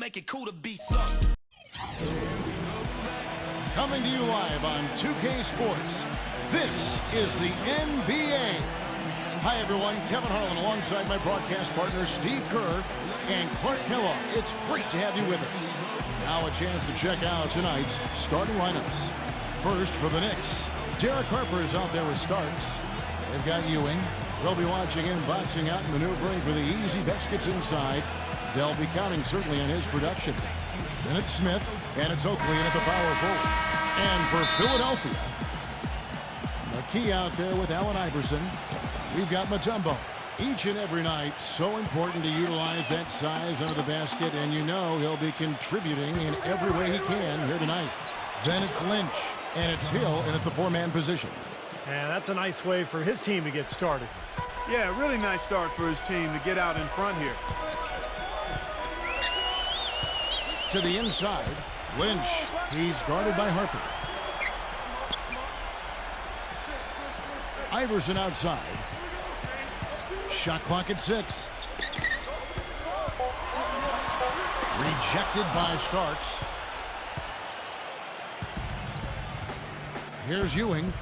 make it cool to be something. Coming to you live on 2K Sports, this is the NBA. Hi, everyone. Kevin Harlan alongside my broadcast partner, Steve Kerr and Clark Kellogg. It's great to have you with us. Now a chance to check out tonight's starting lineups. First for the Knicks, Derek Harper is out there with Starks. They've got Ewing. They'll be watching him boxing out and maneuvering for the easy baskets inside. They'll be counting certainly on his production. Then it's Smith, and it's Oakley in at the power forward. And for Philadelphia, McKee out there with Allen Iverson. We've got Mutombo. Each and every night, so important to utilize that size under the basket, and you know he'll be contributing in every way he can here tonight. Then it's Lynch, and it's Hill in at the four-man position. And that's a nice way for his team to get started. Yeah, really nice start for his team to get out in front here. To the inside, Lynch. He's guarded by Harper. Iverson outside. Shot clock at 6. Rejected by Starks. Here's Ewing.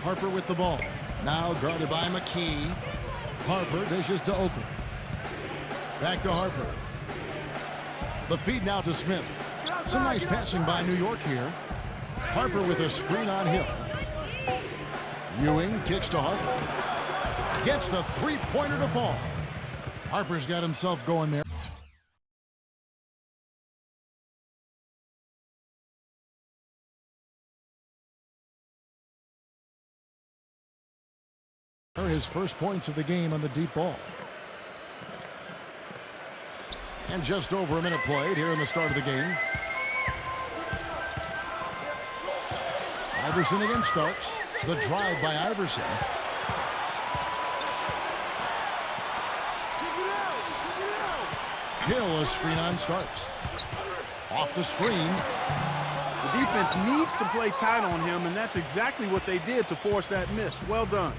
Harper with the ball. Now guarded by McKee. Harper dishes to Oakley. Back to Harper. The feed now to Smith. Some nice passing by New York here. Harper with a screen on Hill. Ewing kicks to Harper. Gets the three-pointer to fall. Harper's got himself going there. His first points of the game on the deep ball. And just over a minute played here in the start of the game. Iverson against Starks. The drive by Iverson. Hill, a screen on Starks. Off the screen. The defense needs to play tight on him, and that's exactly what they did to force that miss. Well done.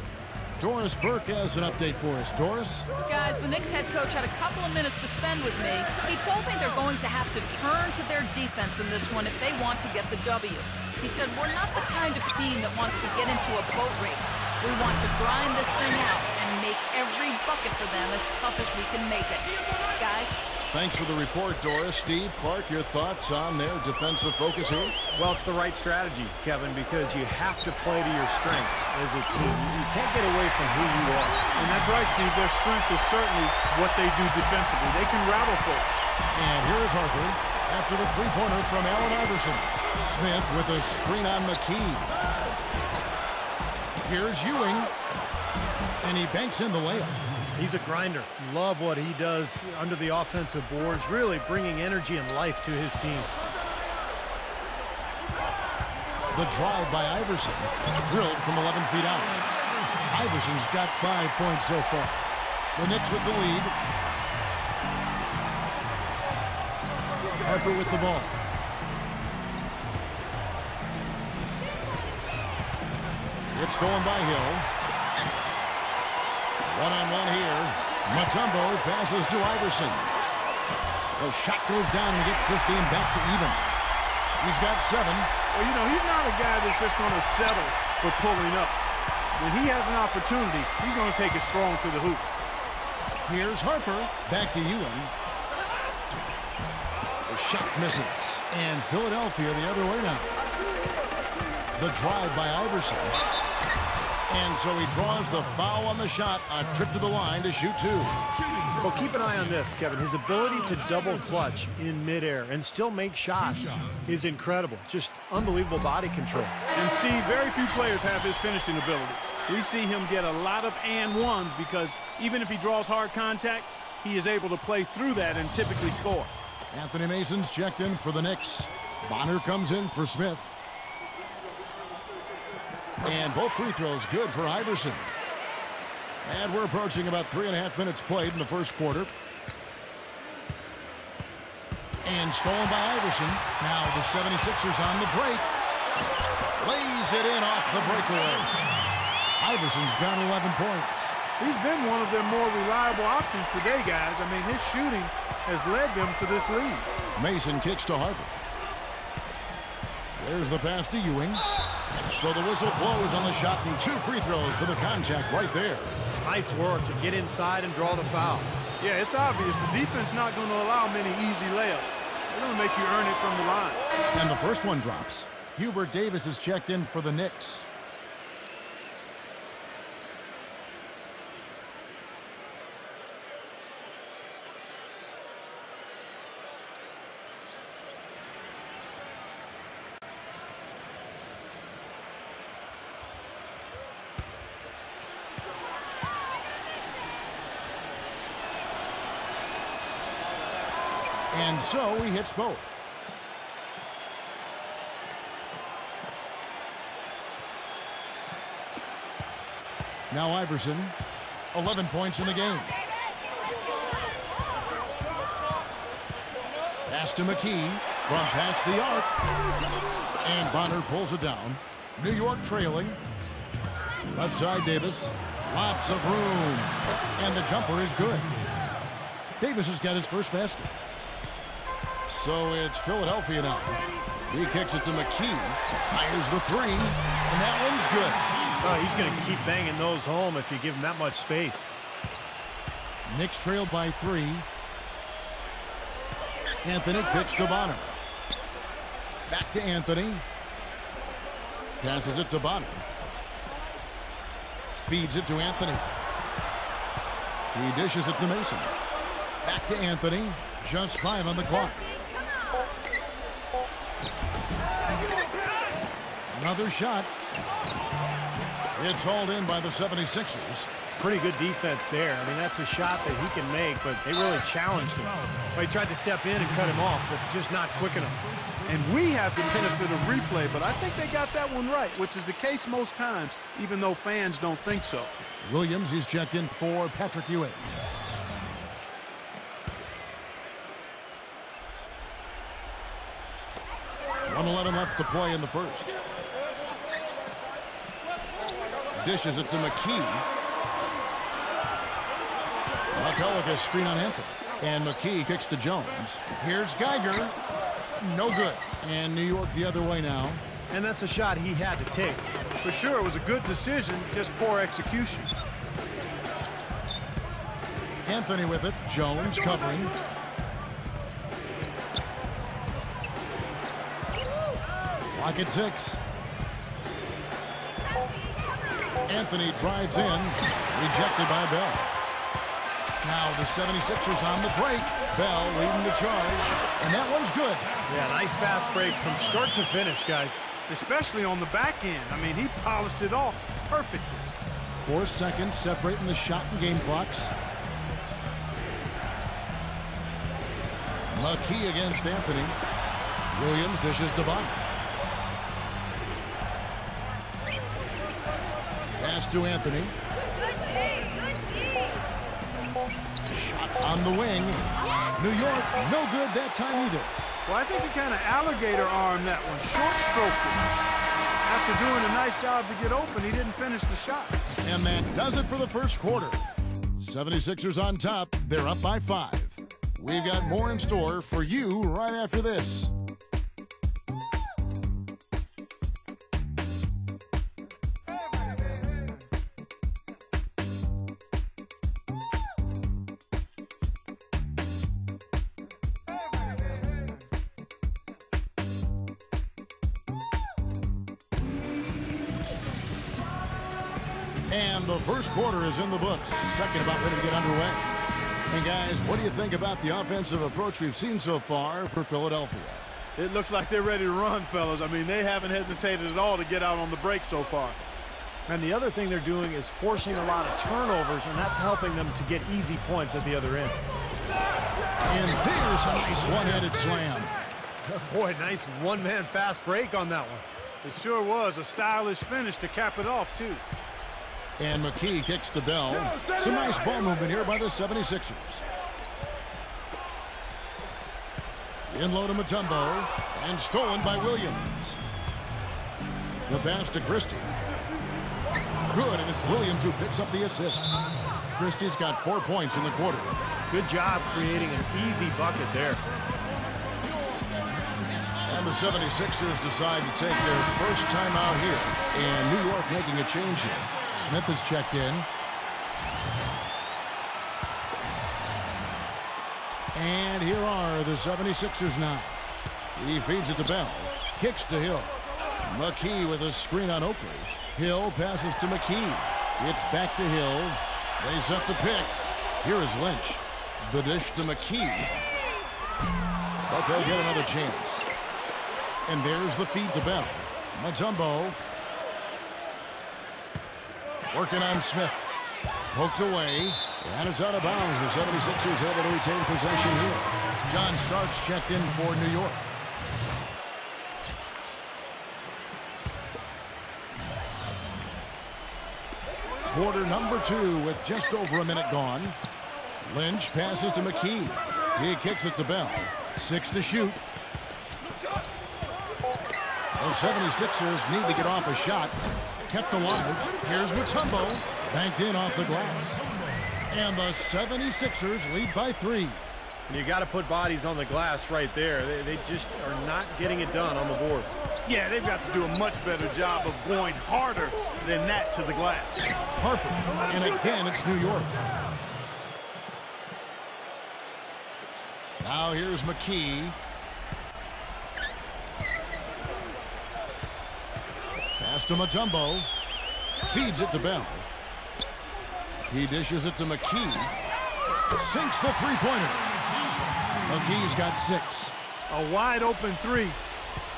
Doris Burke has an update for us. Doris? Guys, the Knicks head coach had a couple of minutes to spend with me. He told me they're going to have to turn to their defense in this one if they want to get the W. He said, we're not the kind of team that wants to get into a boat race. We want to grind this thing out and make every bucket for them as tough as we can make it. Guys? Thanks for the report, Doris. Steve, Clark, your thoughts on their defensive focus here? Well, it's the right strategy, Kevin, because you have to play to your strengths as a team. You can't get away from who you are. And that's right, Steve. Their strength is certainly what they do defensively. They can rattle folks. And here is Harper after the three-pointer from Allen Iverson. Smith with a screen on McKee. Here's Ewing. And he banks in the layup. He's a grinder. Love what he does under the offensive boards, really bringing energy and life to his team. The drive by Iverson, drilled from 11 feet out. Iverson's got 5 points so far. The Knicks with the lead. Harper with the ball. It's stolen by Hill. One-on-one here. Mutombo passes to Iverson. The shot goes down and gets this game back to even. He's got 7. Well, you know, he's not a guy that's just going to settle for pulling up. When he has an opportunity, he's going to take it strong to the hoop. Here's Harper. Back to Ewing. The shot misses. And Philadelphia the other way now. The drive by Iverson. And so he draws the foul on the shot. A trip to the line to shoot 2. Well, keep an eye on this, Kevin. His ability to double clutch in midair and still make shots is incredible. Just unbelievable body control. And, Steve, very few players have his finishing ability. We see him get a lot of and-ones because even if he draws hard contact, he is able to play through that and typically score. Anthony Mason's checked in for the Knicks. Bonner comes in for Smith. And both free throws good for Iverson. And we're approaching about 3.5 minutes played in the first quarter. And stolen by Iverson. Now the 76ers on the break. Lays it in off the breakaway. Iverson's got 11 points. He's been one of their more reliable options today, guys. I mean, his shooting has led them to this lead. Mason kicks to Harper. There's the pass to Ewing. So the whistle blows on the shot, and 2 free throws for the contact right there. Nice work to get inside and draw the foul. Yeah, it's obvious. The defense not going to allow many easy layups. They're going to make you earn it from the line. And the first one drops. Hubert Davis is checked in for the Knicks. And so he hits both. Now Iverson, 11 points in the game. Pass to McKee from past the arc. And Bonner pulls it down. New York trailing. Left side Davis. Lots of room. And the jumper is good. Davis has got his first basket. So it's Philadelphia now. He kicks it to McKee. Fires the 3. And that one's good. Oh, he's going to keep banging those home if you give him that much space. Knicks trailed by 3. Anthony kicks to Bonner. Back to Anthony. Passes it to Bonner. Feeds it to Anthony. He dishes it to Mason. Back to Anthony. Just 5 on the clock. Another shot. It's hauled in by the 76ers. Pretty good defense there. I mean, that's a shot that he can make, but they really challenged him. Well, he tried to step in and cut him off, but just not quick enough. And we have the benefit of replay, but I think they got that one right, which is the case most times, even though fans don't think so. Williams is checked in for Patrick Ewing. .111 left to play in the first. Dishes it to McKee. McCullough screen on Anthony. And McKee kicks to Jones. Here's Geiger. No good. And New York the other way now. And that's a shot he had to take. For sure, it was a good decision, just poor execution. Anthony with it. Jones covering. Clock at 6. Anthony drives in. Rejected by Bell. Now the 76ers on the break. Bell leading the charge. And that one's good. Yeah, nice fast break from start to finish, guys. Especially on the back end. I mean, he polished it off perfectly. 4 seconds separating the shot and game clocks. McKee against Anthony. Williams dishes to Bonner. Pass to Anthony. Shot on the wing. New York, no good that time either. Well, I think he kind of alligator armed that one, short-stroked it. After doing a nice job to get open, he didn't finish the shot. And that does it for the first quarter. 76ers on top. They're up by 5. We've got more in store for you right after this. And the first quarter is in the books. Second about ready to get underway. And guys, what do you think about the offensive approach we've seen so far for Philadelphia? It looks like they're ready to run, fellas. I mean, they haven't hesitated at all to get out on the break so far. And the other thing they're doing is forcing a lot of turnovers, and that's helping them to get easy points at the other end. And there's a nice one-handed slam. Boy, nice one-man fast break on that one. It sure was a stylish finish to cap it off, too. And McKee kicks to Bell. Some nice ball movement here by the 76ers. In low to Mutombo. And stolen by Williams. The pass to Christie. Good, and it's Williams who picks up the assist. Christie's got 4 points in the quarter. Good job creating an easy bucket there. And the 76ers decide to take their first time out here. And New York making a change here. Smith has checked in. And here are the 76ers now. He feeds it to Bell. Kicks to Hill. McKee with a screen on Oakley. Hill passes to McKee. It's back to Hill. They set the pick. Here is Lynch. The dish to McKee. But they'll get another chance. And there's the feed to Bell. Mutombo. Working on Smith. Poked away. And it's out of bounds. The 76ers able to retain possession here. John Starks checked in for New York. Quarter number 2 with just over a minute gone. Lynch passes to McKee. He kicks it to Bell. 6 to shoot. The 76ers need to get off a shot. Kept alive. Here's Mutombo. Banked in off the glass. And the 76ers lead by 3. You got to put bodies on the glass right there. They just are not getting it done on the boards. Yeah, they've got to do a much better job of going harder than that to the glass. Harper. And again, it's New York. Now here's McKee. Pass to Mutombo. Feeds it to Bell. He dishes it to McKee. Sinks the three-pointer. McKee's got 6. A wide open 3.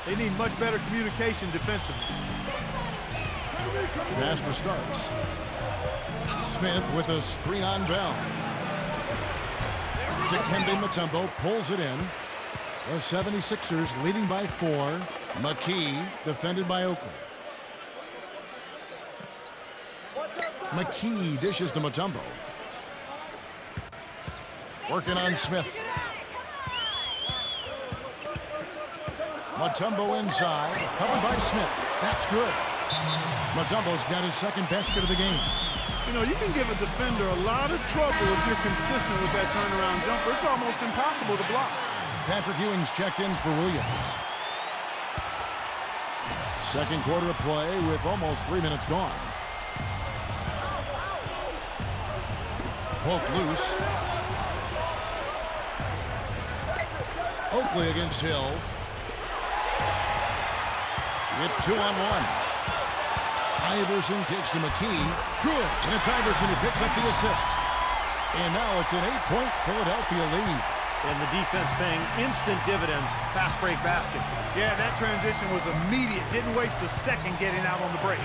They need much better communication defensively. Pass to Starks. Smith with a screen on Bell. Dikembe Mutombo pulls it in. The 76ers leading by 4. McKee defended by Oakley. McKee dishes to Mutombo. Working on Smith. Mutombo inside, covered by Smith. That's good. Mutombo's got his second basket of the game. You know, you can give a defender a lot of trouble if you're consistent with that turnaround jumper. It's almost impossible to block. Patrick Ewing's checked in for Williams. Second quarter of play with almost 3 minutes gone. Poke loose. Oakley against Hill. It's 2-on-1. Iverson kicks to McKee. Good. And it's Iverson who picks up the assist. And now it's an 8-point Philadelphia lead. And the defense paying instant dividends. Fast break basket. Yeah, that transition was immediate. Didn't waste a second getting out on the break.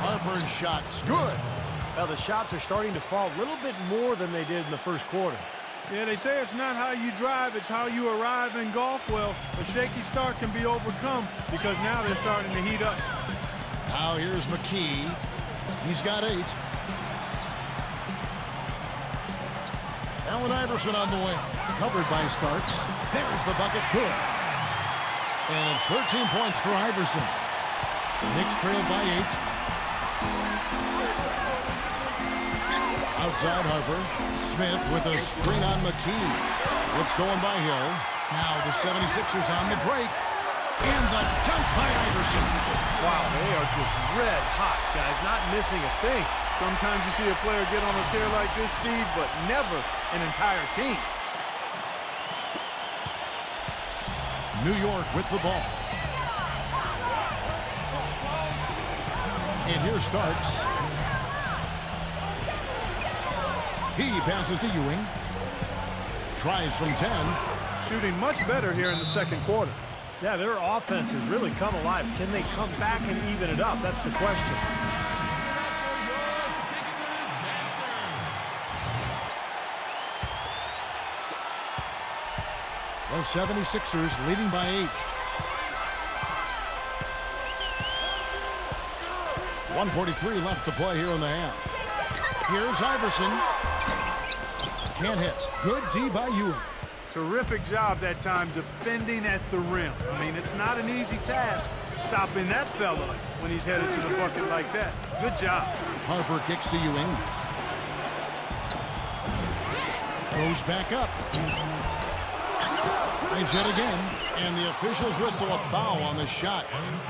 Harper's shot's good. Well, the shots are starting to fall a little bit more than they did in the first quarter. Yeah, they say it's not how you drive, it's how you arrive in golf. Well, a shaky start can be overcome because now they're starting to heat up. Now here's McKee. He's got 8. Allen Iverson on the wing. Covered by Starks. There's the bucket. Good. And it's 13 points for Iverson. Knicks trailed by 8. Outside Harper. Smith with a screen on McKee. It's stolen by Hill. Now the 76ers on the break. And the dunk by Iverson. Wow, they are just red hot, guys. Not missing a thing. Sometimes you see a player get on a tear like this, Steve, but never an entire team. New York with the ball. And here's Starks. He passes to Ewing. Tries from 10. Shooting much better here in the second quarter. Yeah, their offense has really come alive. Can they come back and even it up? That's the question. The 76ers leading by 8. 1:43 left to play here in the half. Here's Iverson. Can't hit. Good D by Ewing. Terrific job that time defending at the rim. I mean, it's not an easy task stopping that fella when he's headed to the bucket like that. Good job. Harper kicks to Ewing. Goes back up. Tries yet again. And the officials whistle a foul on the shot.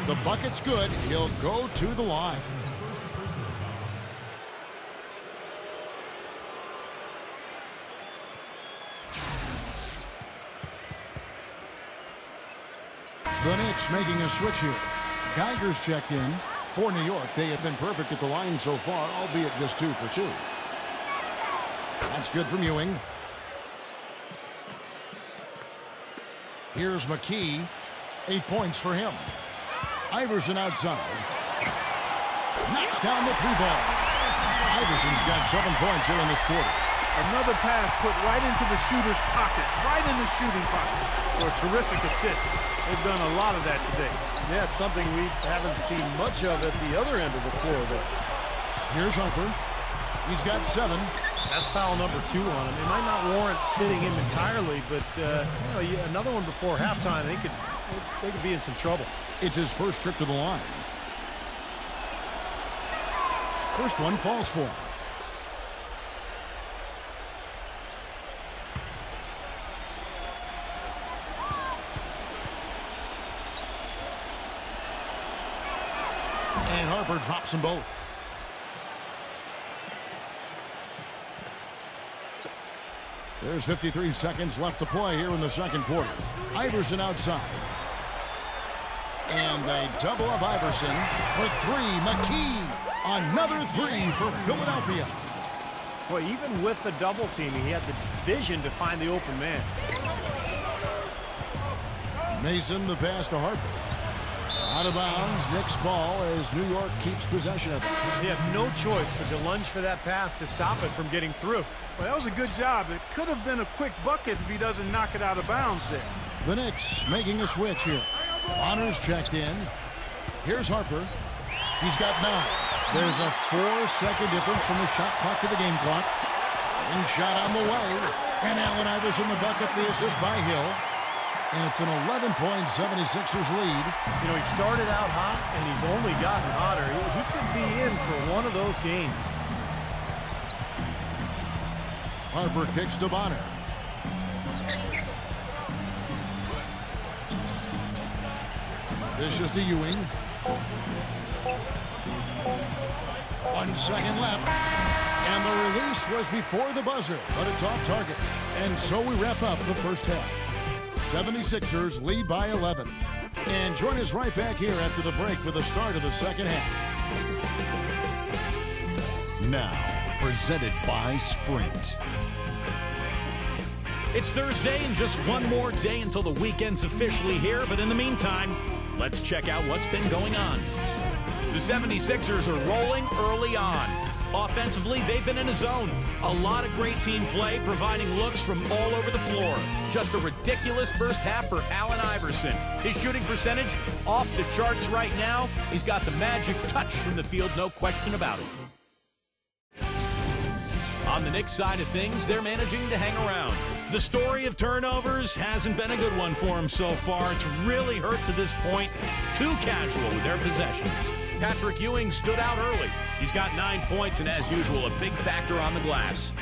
The bucket's good. He'll go to the line. The Knicks making a switch here. Geiger's checked in. For New York, they have been perfect at the line so far, albeit just 2 for 2. That's good from Ewing. Here's McKee. 8 points for him. Iverson outside. Knocks down the 3-ball. Iverson's got 7 points here in this quarter. Another pass put right into the shooter's pocket, right in the shooting pocket, for a terrific assist. They've done a lot of that today. Yeah, it's something we haven't seen much of at the other end of the floor, though. Here's Harper. He's got 7. That's foul number 2 on him. It might not warrant sitting him entirely, but another one before halftime, they could be in some trouble. It's his first trip to the line. First one falls for him. And Harper drops them both. There's 53 seconds left to play here in the second quarter. Iverson outside. And they double up Iverson for 3. McKee, another 3 for Philadelphia. Boy, even with the double team, he had the vision to find the open man. Mason, the pass to Harper. Out of bounds, Knicks ball as New York keeps possession of it. He had no choice but to lunge for that pass to stop it from getting through. Well, that was a good job. It could have been a quick bucket if he doesn't knock it out of bounds there. The Knicks making a switch here. Bonner's checked in. Here's Harper. He's got 9. There's a 4-second difference from the shot clock to the game clock. And shot on the way. And Allen Iverson the bucket, the assist by Hill. And it's an 11-point 76ers lead. You know, he started out hot, and he's only gotten hotter. He could be in for one of those games. Harper kicks to Bonner. This is to Ewing. 1 second left. And the release was before the buzzer, but it's off target. And so we wrap up the first half. 76ers lead by 11. And join us right back here after the break for the start of the second half. Now, presented by Sprint. It's Thursday and just one more day until the weekend's officially here. But in the meantime, let's check out what's been going on. The 76ers are rolling early on. Offensively, they've been in a zone. A lot of great team play, providing looks from all over the floor. Just a ridiculous first half for Allen Iverson. His shooting percentage off the charts right now. He's got the magic touch from the field, no question about it. On the Knicks side of things, they're managing to hang around. The story of turnovers hasn't been a good one for him so far. It's really hurt to this point. Too casual with their possessions. Patrick Ewing stood out early. He's got 9 points and, as usual, a big factor on the glass.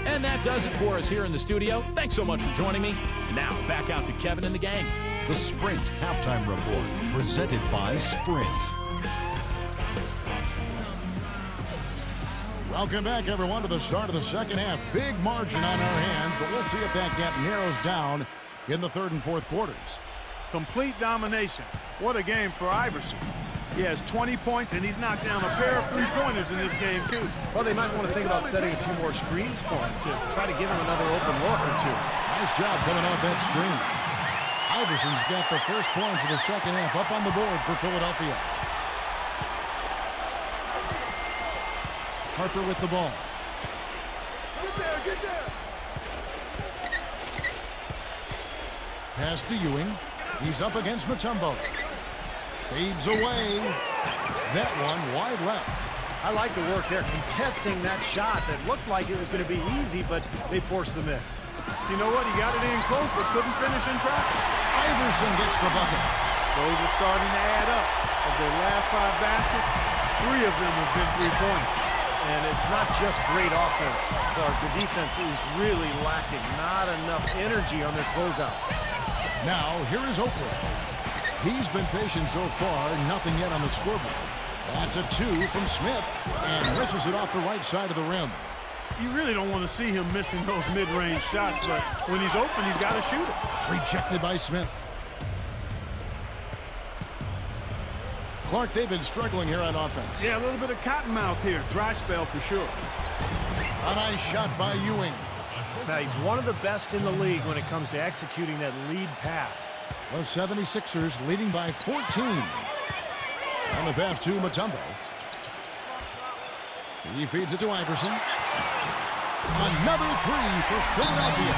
And that does it for us here in the studio. Thanks so much for joining me. And now, back out to Kevin and the gang. The Sprint Halftime Report, presented by Sprint. Welcome back, everyone, to the start of the second half. Big margin on our hands, but we'll see if that gap narrows down in the third and fourth quarters. Complete domination. What a game for Iverson. He has 20 points, and he's knocked down a pair of three-pointers in this game, too. Well, they might want to think about setting a few more screens for him to try to give him another open look or two. Nice job coming off that screen. Iverson's got the first points of the second half up on the board for Philadelphia. Harper with the ball. Get there. Pass to Ewing. He's up against Mutombo. Fades away. That one wide left. I like the work there, contesting that shot that looked like it was going to be easy, but they forced the miss. You know what? He got it in close, but couldn't finish in traffic. Iverson gets the bucket. Those are starting to add up. Of their last 5 baskets, 3 of them have been 3 points. And it's not just great offense, Clark. The defense is really lacking. Not enough energy on their closeouts. Now, here is Oakley. He's been patient so far, nothing yet on the scoreboard. That's a 2 from Smith, and misses it off the right side of the rim. You really don't want to see him missing those mid-range shots, but when he's open, he's got to shoot it. Rejected by Smith. Clark, they've been struggling here on offense. Yeah, a little bit of cottonmouth here. Dry spell for sure. A nice shot by Ewing. Now, he's one of the best in the league when it comes to executing that lead pass. The 76ers leading by 14. On the pass to Mutombo. He feeds it to Iverson. Another 3 for Philadelphia.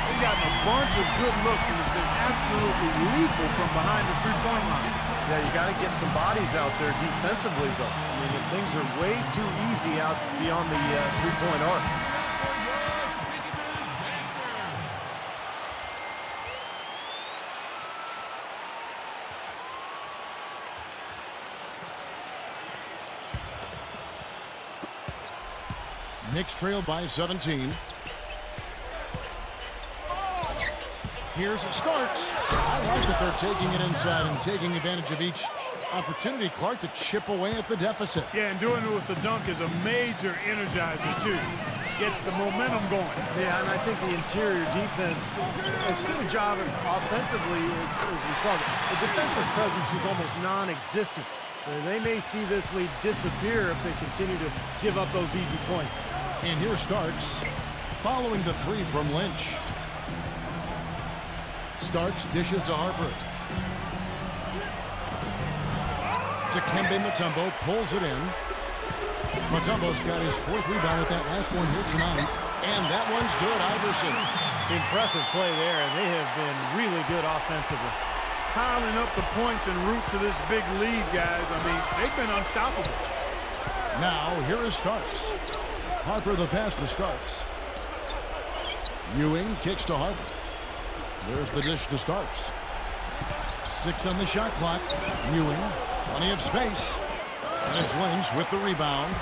They've gotten a bunch of good looks and has been absolutely lethal from behind the three-point line. Yeah, you got to get some bodies out there defensively, though. I mean, if things are way too easy out beyond the three-point arc. Knicks trail by 17. Here's Starks. I like that they're taking it inside and taking advantage of each opportunity, Clark, to chip away at the deficit. Yeah, and doing it with the dunk is a major energizer, too. Gets the momentum going. Yeah, and I think the interior defense, as good a job offensively as we saw, the defensive presence was almost non-existent. They may see this lead disappear if they continue to give up those easy points. And here Starks following the 3 from Lynch. Starks dishes to Harper. Dikembe Mutombo pulls it in. Mutombo's got his 4th rebound with that last one here tonight. And that one's good, Iverson. Impressive play there, and they have been really good offensively. Piling up the points en route to this big lead, guys. I mean, they've been unstoppable. Now, here is Starks. Harper the pass to Starks. Ewing kicks to Harper. There's the dish to Starks. 6 on the shot clock. Ewing, plenty of space. And it's Lynch with the rebound.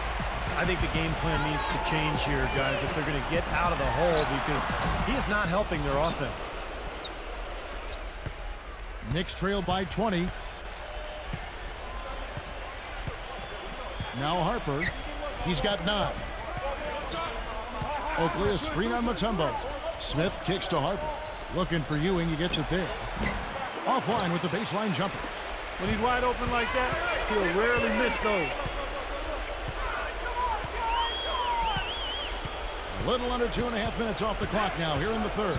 I think the game plan needs to change here, guys, if they're going to get out of the hole, because he is not helping their offense. Knicks trail by 20. Now Harper. He's got 9. Oakley, a screen on Mutombo. Smith kicks to Harper. Looking for Ewing. He gets it there. Offline with the baseline jumper. When he's wide open like that, he'll rarely miss those. A little under 2.5 minutes off the clock now here in the 3rd.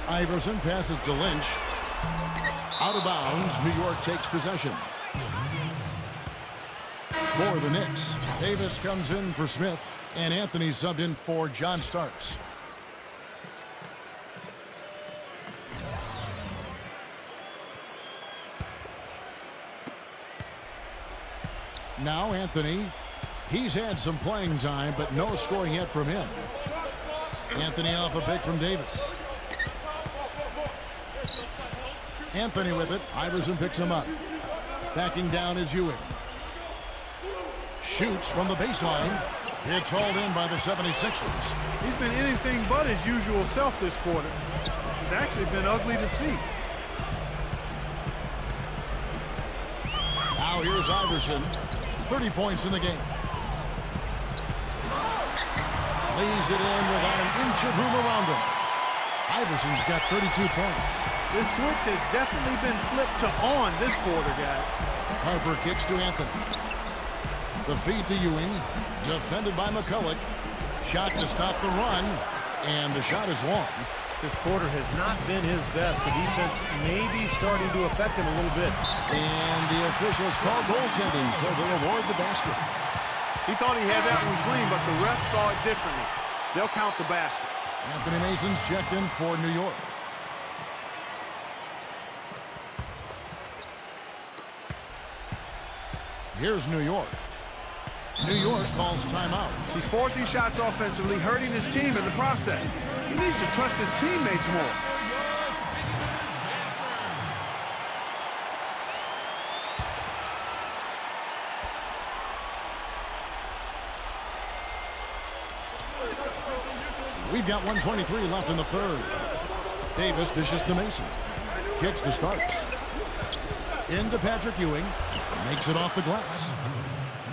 Iverson passes to Lynch. Out of bounds. New York takes possession. For the Knicks, Davis comes in for Smith, and Anthony subbed in for John Starks. Now Anthony. He's had some playing time, but no scoring yet from him. Anthony off a pick from Davis. Anthony with it. Iverson picks him up. Backing down is Ewing. Shoots from the baseline. It's hauled in by the 76ers. He's been anything but his usual self this quarter. It's actually been ugly to see. Now here's Iverson. 30 points in the game. Lays it in without an inch of room around him. Iverson's got 32 points. This switch has definitely been flipped to on this quarter, guys. Harper kicks to Anthony. The feed to Ewing. Defended by McCulloch. Shot to stop the run. And the shot is long. This quarter has not been his best. The defense may be starting to affect him a little bit. And the officials call goaltending, so they'll award the basket. He thought he had that one clean, but the ref saw it differently. They'll count the basket. Anthony Mason's checked in for New York. Here's New York. New York calls timeout. He's forcing shots offensively, hurting his team in the process. He needs to trust his teammates more. We've got 1:23 left in the third. Davis dishes to Mason. Kicks to Starks. Into Patrick Ewing. Makes it off the glass.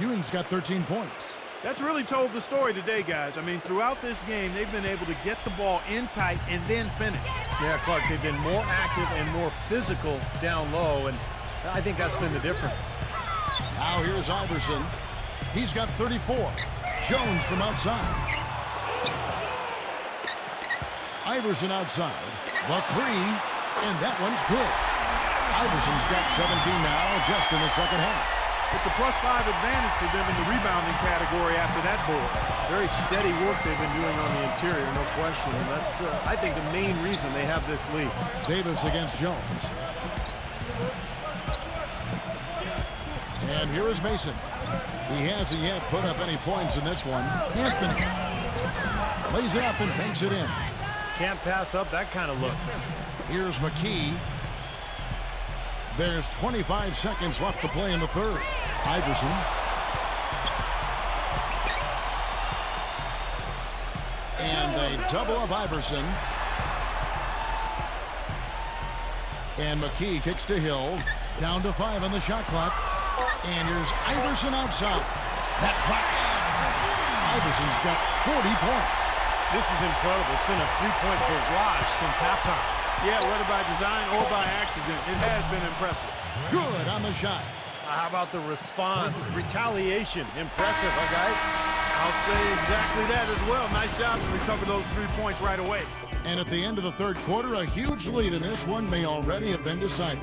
Ewing's got 13 points. That's really told the story today, guys. I mean, throughout this game, they've been able to get the ball in tight and then finish. Yeah, Clark, they've been more active and more physical down low, and I think that's been the difference. Now here's Iverson. He's got 34. Jones from outside. Iverson outside. The three, and that one's good. Iverson's got 17 now just in the second half. It's a +5 advantage for them in the rebounding category after that board. Very steady work they've been doing on the interior, no question. And that's, I think, the main reason they have this lead. Davis against Jones. And here is Mason. He hasn't yet put up any points in this one. Anthony lays it up and banks it in. Can't pass up that kind of look. Here's McKee. There's 25 seconds left to play in the third. Iverson. And they double up Iverson. And McKee kicks to Hill. Down to 5 on the shot clock. And here's Iverson outside. That drops. Iverson's got 40 points. This is incredible. It's been a three-point barrage since halftime. Yeah, whether by design or by accident, it has been impressive. Good on the shot. How about the response? Retaliation. Impressive, huh, guys? I'll say exactly that as well. Nice job to recover those 3 points right away. And at the end of the third quarter, a huge lead in this one may already have been decided.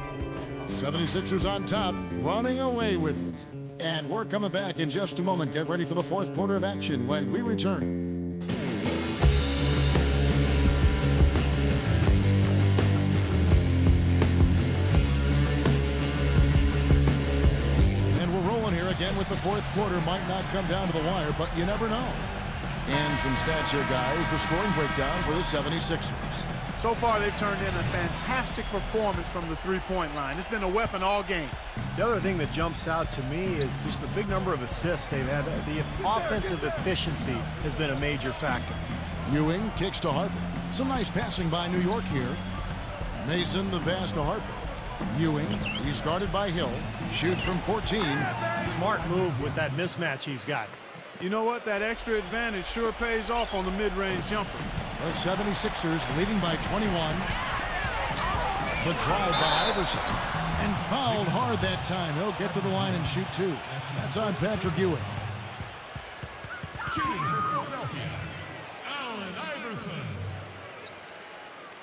76ers on top, running away with it. And we're coming back in just a moment. Get ready for the fourth quarter of action when we return. Again with the fourth quarter. Might not come down to the wire, but you never know. And some stats here, guys. The scoring breakdown for the 76ers. So far, they've turned in a fantastic performance from the three-point line. It's been a weapon all game. The other thing that jumps out to me is just the big number of assists they've had. The offensive efficiency has been a major factor. Ewing kicks to Harper. Some nice passing by New York here. Mason the pass to Harper. Ewing, he's guarded by Hill. Shoots from 14. Smart move with that mismatch he's got. You know what? That extra advantage sure pays off on the mid-range jumper. The 76ers leading by 21. The drive by Iverson. And fouled hard that time. He'll get to the line and shoot two. That's on Patrick Ewing. Shooting for Philadelphia, Allen Iverson.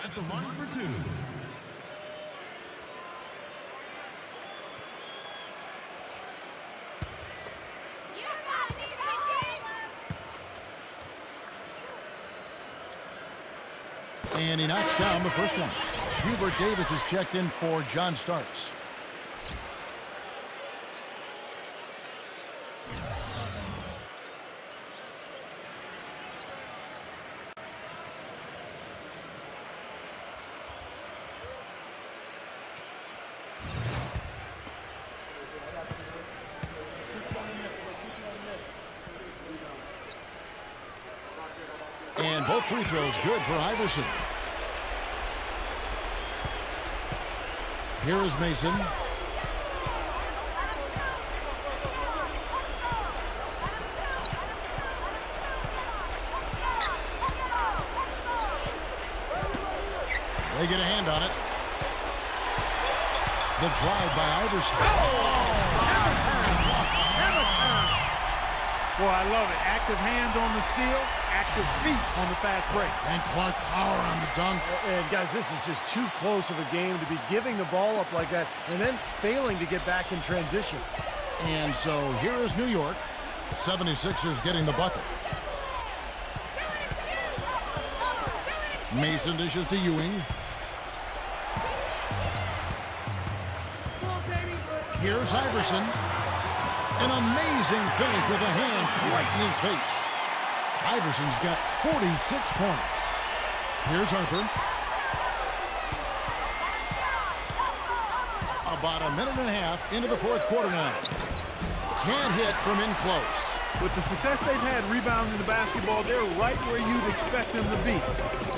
At the line for two. And he knocks down the first one. Hubert Davis is checked in for John Starks. And both free throws good for Iverson. Here is Mason. They get a hand on it. The drive by Iverson. Boy, I love it. Active hands on the steal, active feet on the fast break. And Clark power on the dunk. And guys, this is just too close of a game to be giving the ball up like that and then failing to get back in transition. And so here is New York. 76ers getting the bucket. Mason dishes to Ewing. Here's Iverson. An amazing finish with a hand right in his face. Iverson's got 46 points. Here's Harper. About a minute and a half into the fourth quarter now. Can't hit from in close. With the success they've had rebounding the basketball, they're right where you'd expect them to be,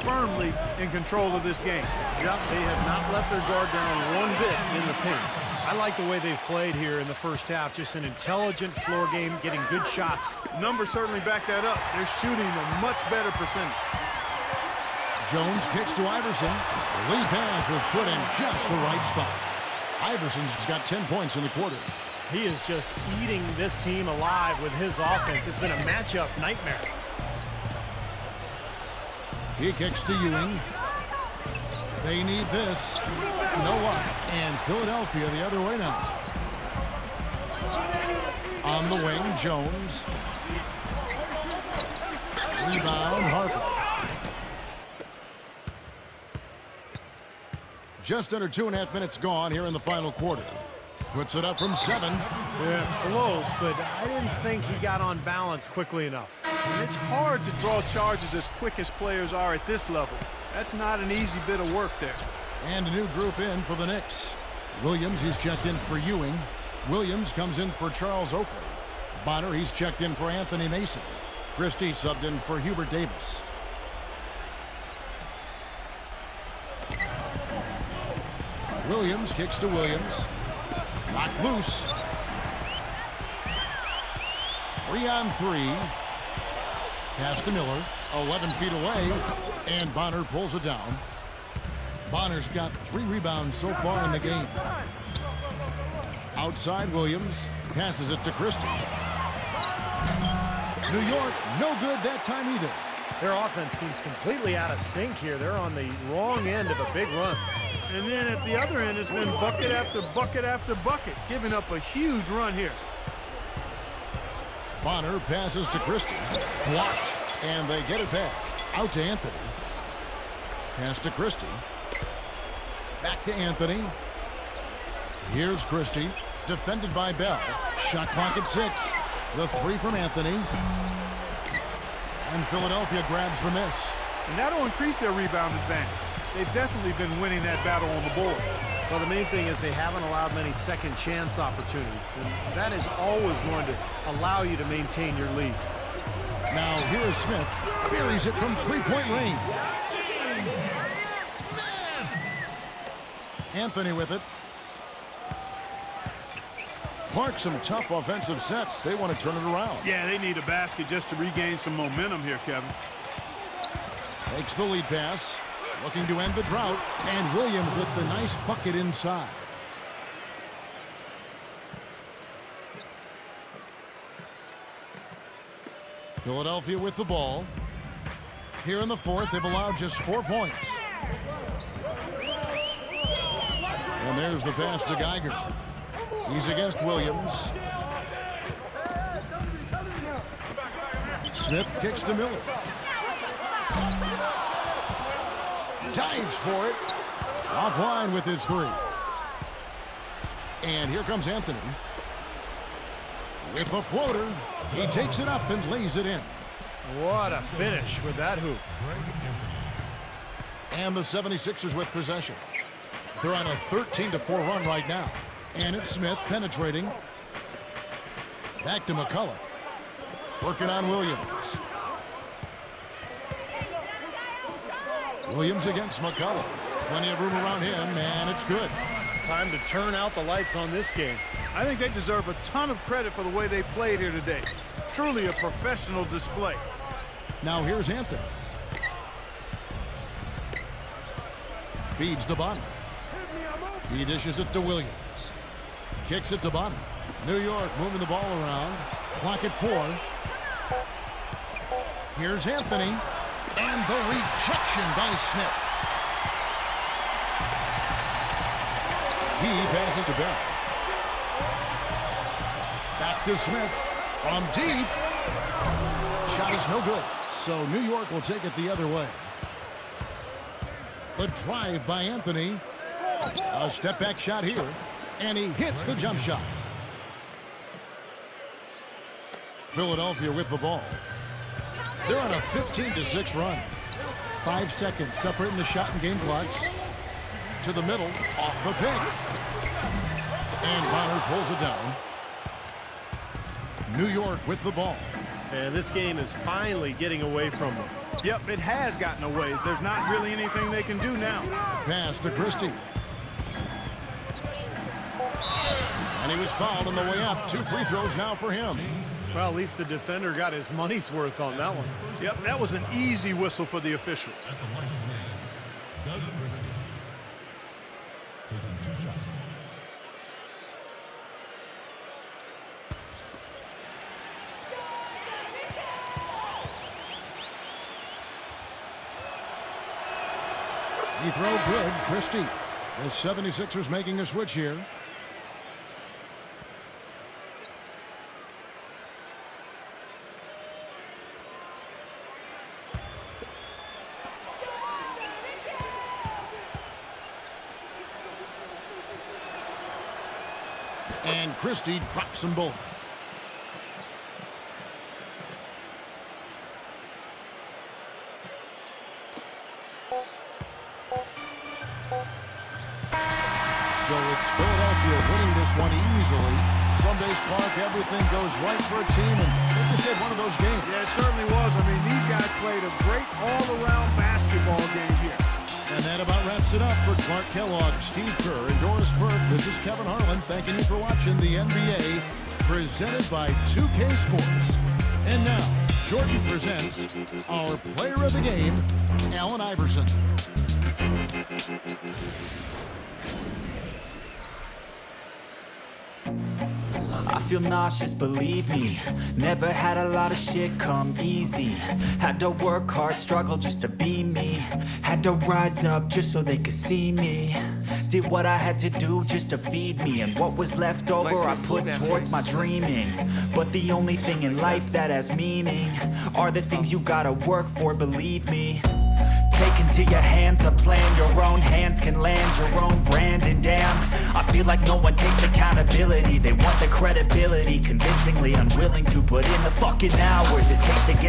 firmly in control of this game. Yep, they have not let their guard down one bit in the paint. I like the way they've played here in the first half. Just an intelligent floor game, getting good shots. Numbers certainly back that up. They're shooting a much better percentage. Jones kicks to Iverson. The lead pass was put in just the right spot. Iverson's got 10 points in the quarter. He is just eating this team alive with his offense. It's been a matchup nightmare. He kicks to Ewing. They need this. No luck. And Philadelphia the other way now. On the wing, Jones. Rebound, Harper. Just under 2.5 minutes gone here in the final quarter. Puts it up from 7. Yeah, close, but I didn't think he got on balance quickly enough. And it's hard to draw charges as quick as players are at this level. That's not an easy bit of work there. And a new group in for the Knicks. Williams, he's checked in for Ewing. Williams comes in for Charles Oakley. Bonner, he's checked in for Anthony Mason. Christie subbed in for Hubert Davis. Williams kicks to Williams. Knocked loose. 3-on-3. Pass to Miller. 11 feet away. And Bonner pulls it down. Bonner's got 3 rebounds so far in the game. Outside Williams. Passes it to Christie. New York, no good that time either. Their offense seems completely out of sync here. They're on the wrong end of a big run. And then at the other end, it's been bucket after bucket after bucket, giving up a huge run here. Bonner passes to Christie. Blocked. And they get it back. Out to Anthony. Pass to Christie. Back to Anthony. Here's Christie. Defended by Bell. Shot clock at 6. The 3 from Anthony. And Philadelphia grabs the miss. And that'll increase their rebound advantage. They've definitely been winning that battle on the board. Well, the main thing is they haven't allowed many second chance opportunities. And that is always going to allow you to maintain your lead. Now here is Smith. Buries it from 3-point range. Anthony with it. Clark, some tough offensive sets. They want to turn it around. Yeah, they need a basket just to regain some momentum here, Kevin. Takes the lead pass. Looking to end the drought. And Williams with the nice bucket inside. Philadelphia with the ball. Here in the fourth, they've allowed just 4 points. And there's the pass to Geiger. He's against Williams. Smith kicks to Miller. Dives for it. Offline with his 3. And here comes Anthony. With the floater. He takes it up and lays it in. What a finish with that hoop. And the 76ers with possession. They're on a 13-4 run right now. And it's Smith penetrating. Back to McCullough. Working on Williams. Williams against McCullough. Plenty of room around him, and it's good. Time to turn out the lights on this game. I think they deserve a ton of credit for the way they played here today. Truly a professional display. Now here's Anthony. Feeds to Bonner. He dishes it to Williams. Kicks it to Bonner. New York moving the ball around. Clock at 4. Here's Anthony. And the rejection by Smith. He passes to Bell. Back to Smith. From deep. Shot is no good. So New York will take it the other way. The drive by Anthony. A step back shot here. And he hits the jump shot. Philadelphia with the ball. They're on a 15-6 run. 5 seconds separating the shot and game clocks. To the middle, off the pick. And Bonner pulls it down. New York with the ball. And this game is finally getting away from them. Yep, it has gotten away. There's not really anything they can do now. Pass to Christie. And he was fouled on the way up. 2 free throws now for him. Well, at least the defender got his money's worth on that one. Yep, that was an easy whistle for the official. At the line of net, Doug Christie. Taking 2 shots. Free throw good. Christie. The 76ers making a switch here. And Christie drops them both. So it's Philadelphia winning this one easily. Some days, Clark, everything goes right for a team, and they just had one of those games. Yeah, it certainly was. I mean, these guys played a great all-around basketball game here. And that about wraps it up for Clark Kellogg, Steve Kerr, and Doris Burke. This is Kevin Harlan thanking you for watching the NBA, presented by 2K Sports. And now, Jordan presents our player of the game, Allen Iverson. I feel nauseous, believe me. Never had a lot of shit come easy. Had to work hard, struggle just to be me. Had to rise up just so they could see me. Did what I had to do just to feed me. And what was left over I put towards my dreaming. But the only thing in life that has meaning are the things you gotta work for, believe me. Take into your hands a plan, your own hands can land your own brand. And damn, I feel like no one takes accountability. They want the credibility, convincingly unwilling to put in the fucking hours it takes to get